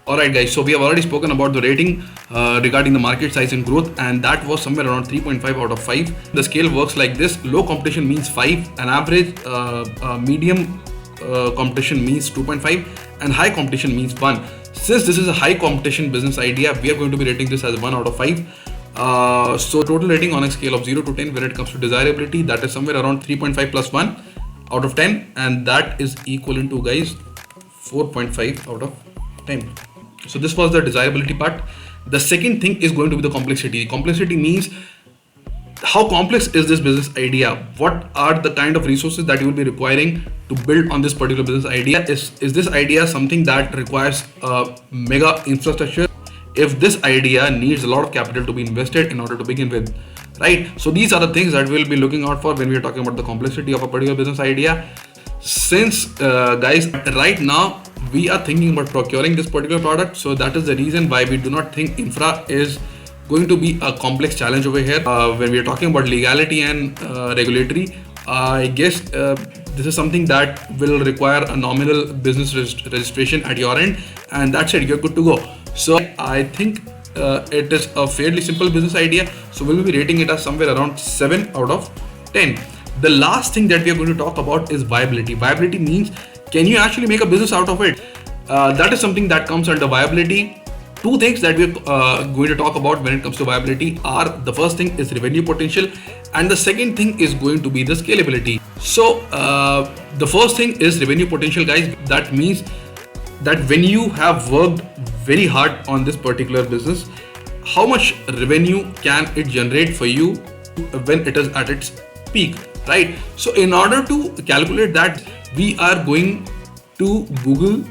Alright guys, so we have already spoken about the rating regarding the market size and growth, and that was somewhere around 3.5 out of 5. The scale works like this: low competition means 5, an average medium competition means 2.5, and high competition means 1. Since this is a high competition business idea, we are going to be rating this as 1 out of 5. So total rating on a scale of 0 to 10 when it comes to desirability, that is somewhere around 3.5 plus 1 out of 10, and that is equivalent to, guys, 4.5 out of 10. So this was the desirability part. The second thing is going to be the complexity. Complexity means how complex is this business idea? What are the kind of resources that you will be requiring to build on this particular business idea? Is this idea something that requires mega infrastructure? If this idea needs a lot of capital to be invested in order to begin with, right? So these are the things that we'll be looking out for when we are talking about the complexity of a particular business idea. Since guys, right now we are thinking about procuring this particular product, so that is the reason why we do not think infra is going to be a complex challenge over here. When we are talking about legality and regulatory, I guess this is something that will require a nominal business registration at your end, and that's it, you're good to go. So I think it is a fairly simple business idea, so we'll be rating it as somewhere around 7 out of 10. The last thing that we are going to talk about is viability. Viability means, can you actually make a business out of it? That is something that comes under viability. Two things that we're going to talk about when it comes to viability are, the first thing is revenue potential, and the second thing is going to be the scalability. So the first thing is revenue potential, guys. That means that when you have worked very hard on this particular business, how much revenue can it generate for you when it is at its peak, right? So in order to calculate that, we are going to Google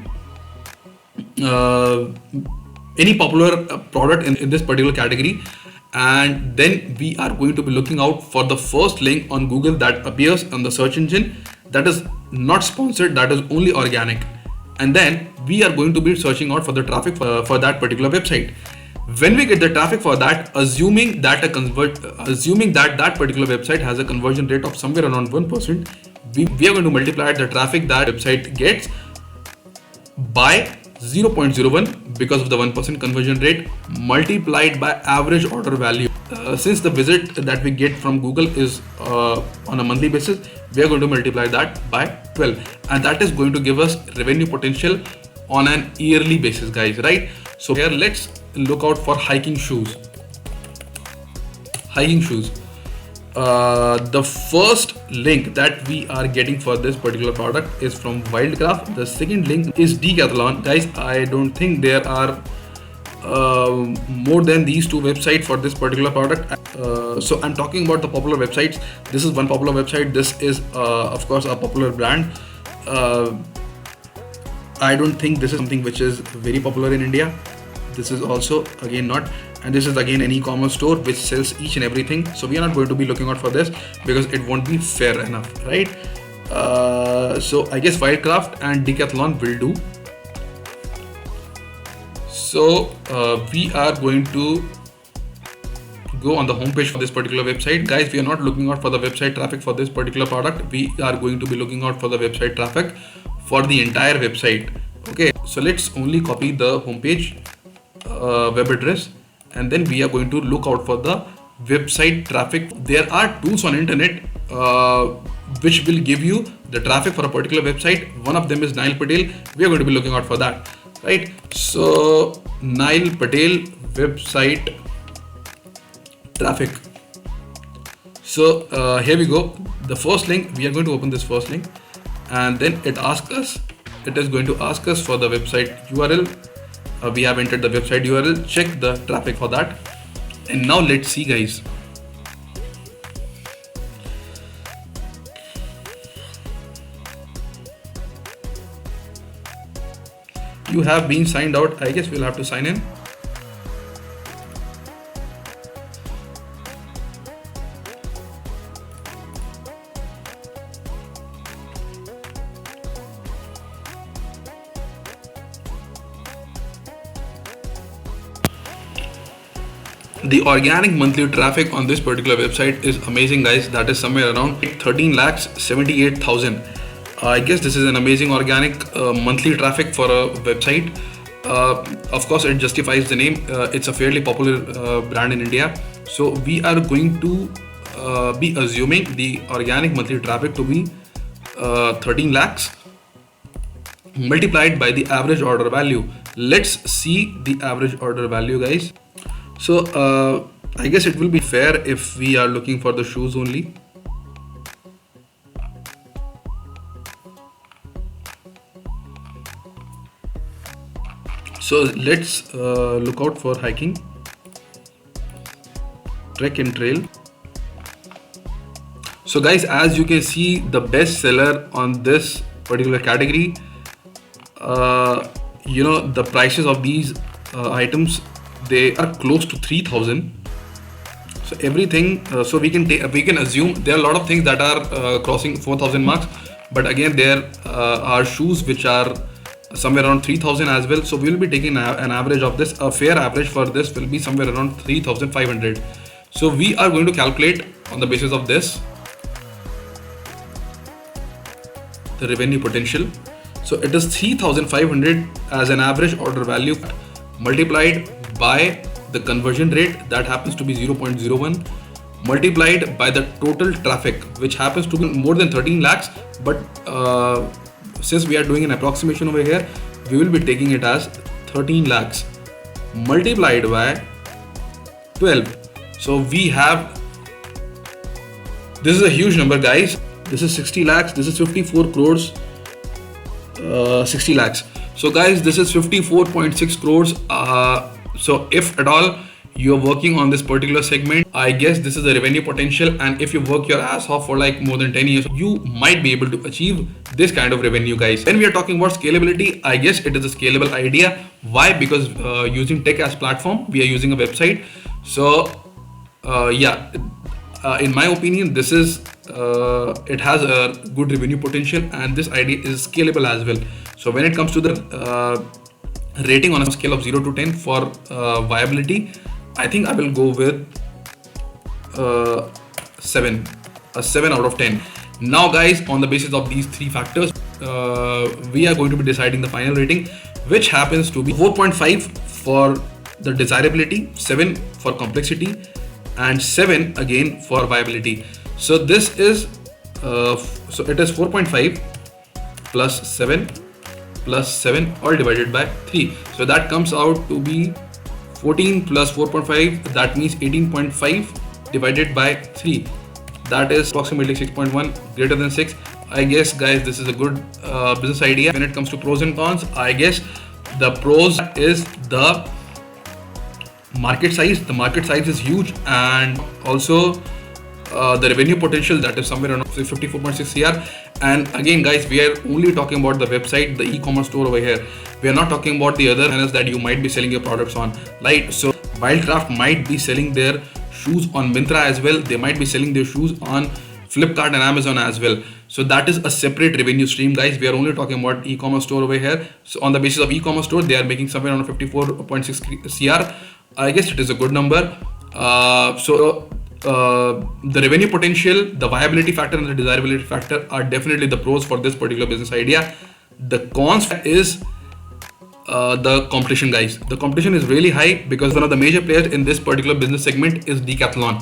any popular product in this particular category, and then we are going to be looking out for the first link on Google that appears on the search engine, that is not sponsored, that is only organic, and then we are going to be searching out for the traffic for that particular website. When we get the traffic for that, assuming that that particular website has a conversion rate of somewhere around 1%, we are going to multiply the traffic that website gets by 0.01 because of the 1% conversion rate, multiplied by average order value. Since the visit that we get from Google is on a monthly basis, we are going to multiply that by 12, and that is going to give us revenue potential on an yearly basis, guys, right? So here let's look out for hiking shoes. The first link that we are getting for this particular product is from Wildcraft. The second link is Decathlon. Guys, I don't think there are more than these two websites for this particular product. So I'm talking about the popular websites. This is one popular website. This is of course a popular brand. I don't think this is something which is very popular in India. This is also again not, and this is again an e-commerce store which sells each and everything, so we are not going to be looking out for this because it won't be fair enough, right? So I guess Wildcraft and Decathlon will do. So we are going to go on the homepage for this particular website. Guys, we are not looking out for the website traffic for this particular product. We are going to be looking out for the website traffic for the entire website. Okay, so let's only copy the homepage web address, and then we are going to look out for the website traffic. There are tools on internet which will give you the traffic for a particular website. One of them is Nail Patel. We are going to be looking out for that, right? So Nail Patel website traffic. So here we go. The first link, we are going to open this first link, and then it is going to ask us for the website URL. We have entered the website URL, check the traffic for that, and now let's see, guys. You have been signed out. I guess we'll have to sign in. The organic monthly traffic on this particular website is amazing, guys. That is somewhere around 13,78,000. I guess this is an amazing organic monthly traffic for a website. Of course, it justifies the name. It's a fairly popular brand in India. So we are going to be assuming the organic monthly traffic to be 13 lakhs multiplied by the average order value. Let's see the average order value, guys. So I guess it will be fair if we are looking for the shoes only. So let's look out for hiking, trek and trail. So guys, as you can see, the best seller on this particular category, the prices of these items, they are close to 3,000. So everything, so we can assume there are a lot of things that are crossing 4,000 marks, but again there are shoes which are somewhere around 3,000 as well. So we will be taking an average of this. A fair average for this will be somewhere around 3,500. So we are going to calculate on the basis of this the revenue potential. So it is 3,500 as an average order value multiplied by the conversion rate, that happens to be 0.01, multiplied by the total traffic, which happens to be more than 13 lakhs. But since we are doing an approximation over here, we will be taking it as 13 lakhs multiplied by 12. So we have, this is a huge number, guys. This is 60 lakhs, this is 54 crores, 60 lakhs. So guys, this is 54.6 crores. So if at all you're working on this particular segment, I guess this is the revenue potential, and if you work your ass off for like more than 10 years, you might be able to achieve this kind of revenue, guys. When we are talking about scalability, I guess it is a scalable idea. Why? Because using tech as platform, we are using a website. So in my opinion, this is it has a good revenue potential, and this idea is scalable as well. So when it comes to the rating on a scale of 0 to 10 for viability, I think I will go with 7, a 7 out of 10. Now guys, on the basis of these three factors, we are going to be deciding the final rating, which happens to be 4.5 for the desirability, 7 for complexity, and 7 again for viability. So this is so it is 4.5 plus 7 plus 7 all divided by 3. So that comes out to be 14 plus 4.5, that means 18.5 divided by 3. That is approximately 6.1, greater than 6. I guess guys, this is a good business idea. When it comes to pros and cons, I guess the pros is the market size. The market size is huge, and also the revenue potential, that is somewhere around 54.6 CR. And again guys, we are only talking about the website, the e-commerce store over here. We are not talking about the other channels that you might be selling your products on, right? So Wildcraft might be selling their shoes on Myntra as well. They might be selling their shoes on Flipkart and Amazon as well. So that is a separate revenue stream, guys. We are only talking about e-commerce store over here. So on the basis of e-commerce store, they are making somewhere around 54.6 CR. I guess it is a good number. The revenue potential, the viability factor, and the desirability factor are definitely the pros for this particular business idea. The cons is the competition, guys. The competition is really high because one of the major players in this particular business segment is Decathlon.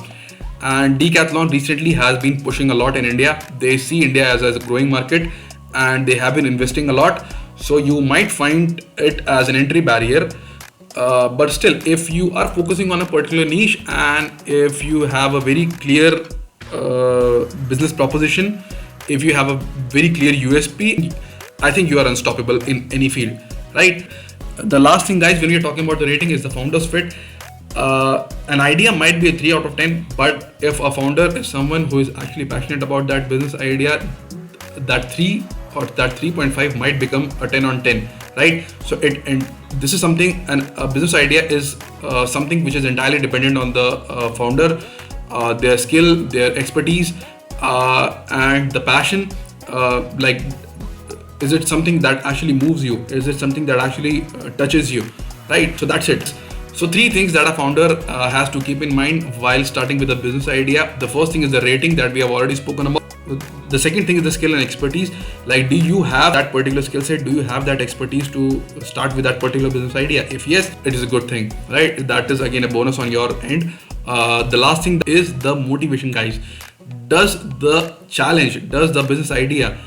And Decathlon recently has been pushing a lot in India. They see India as a growing market, and they have been investing a lot. So you might find it as an entry barrier. But still, if you are focusing on a particular niche, and if you have a very clear business proposition, if you have a very clear USP, I think you are unstoppable in any field, right? The last thing, guys, when you're talking about the rating, is the founder's fit. An idea might be a 3 out of 10, but if a founder is someone who is actually passionate about that business idea, that 3 or that 3.5 might become a 10 on 10, right? So and this is something, and a business idea is something which is entirely dependent on the founder, their skill, their expertise, and the passion. Like, is it something that actually moves you? Is it something that actually touches you, right? So that's it. So 3 things that a founder has to keep in mind while starting with a business idea. The first thing is the rating that we have already spoken about. The second thing is the skill and expertise. Like, do you have that particular skill set? Do you have that expertise to start with that particular business idea? If yes, it is a good thing, right? That is again a bonus on your end. The last thing is the motivation, guys. Does the challenge, does the business idea,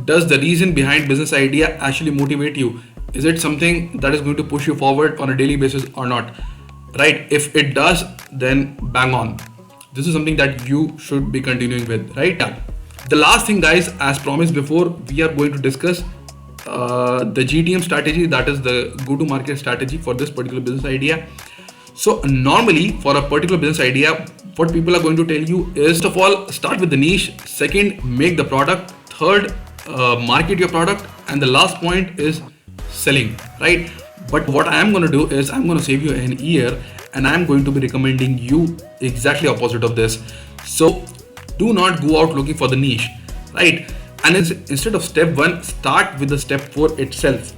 does the reason behind business idea actually motivate you? Is it something that is going to push you forward on a daily basis or not? Right? If it does, then bang on. This is something that you should be continuing with, right? Yeah. The last thing, guys, as promised before, we are going to discuss the GTM strategy, that is the go-to-market strategy for this particular business idea. So normally for a particular business idea, what people are going to tell you is, first of all, start with the niche. Second, make the product. Third, market your product. And the last point is selling, right? But what I am going to do is I'm going to save you an ear, and I'm going to be recommending you exactly opposite of this. So do not go out looking for the niche, right? And instead of step 1, start with the step 4 itself.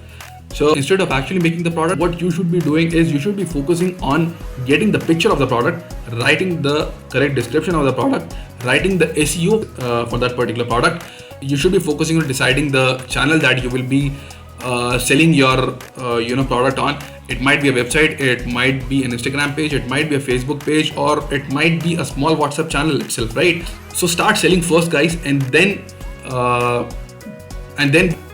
So instead of actually making the product, what you should be doing is you should be focusing on getting the picture of the product, writing the correct description of the product, writing the SEO for that particular product. You should be focusing on deciding the channel that you will be selling your product on. It might be a website, it might be an Instagram page, it might be a Facebook page, or it might be a small WhatsApp channel itself, right? So start selling first, guys, and then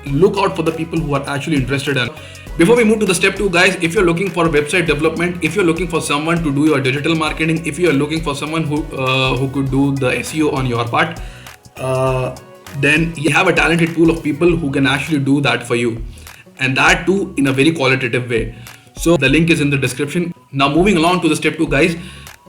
look out for the people who are actually interested in. Before we move to the step 2, guys, if you're looking for website development, if you're looking for someone to do your digital marketing, if you're looking for someone who could do the SEO on your part, then you have a talented pool of people who can actually do that for you, and that too in a very qualitative way. So the link is in the description. Now moving along to the step 2, guys,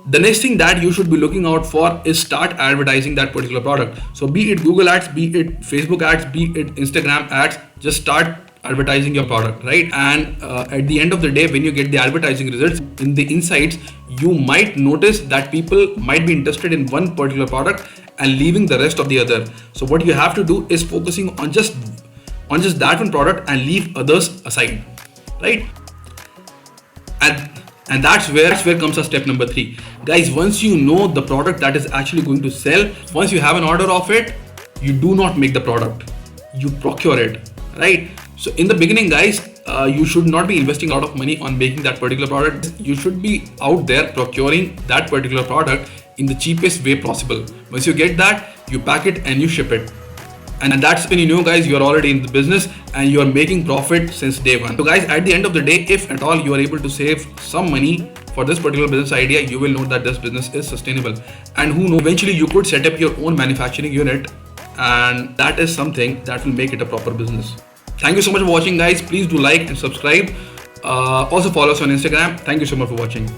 the next thing that you should be looking out for is start advertising that particular product. So be it Google ads, be it Facebook ads, be it Instagram ads, just start advertising your product, right? And at the end of the day, when you get the advertising results, in the insights, you might notice that people might be interested in one particular product and leaving the rest of the other. So what you have to do is focusing on just that one product and leave others aside, right? And that's where comes our step number 3, guys. Once you know the product that is actually going to sell, once you have an order of it, you do not make the product, you procure it, right? So in the beginning, guys, you should not be investing a lot of money on making that particular product. You should be out there procuring that particular product in the cheapest way possible. Once you get that, you pack it and you ship it. And that's when you know, guys, you're already in the business and you're making profit since day 1. So guys, at the end of the day, if at all you are able to save some money for this particular business idea, you will know that this business is sustainable. And who knows, eventually you could set up your own manufacturing unit, and that is something that will make it a proper business. Thank you so much for watching, guys. Please do like and subscribe. Also follow us on Instagram. Thank you so much for watching.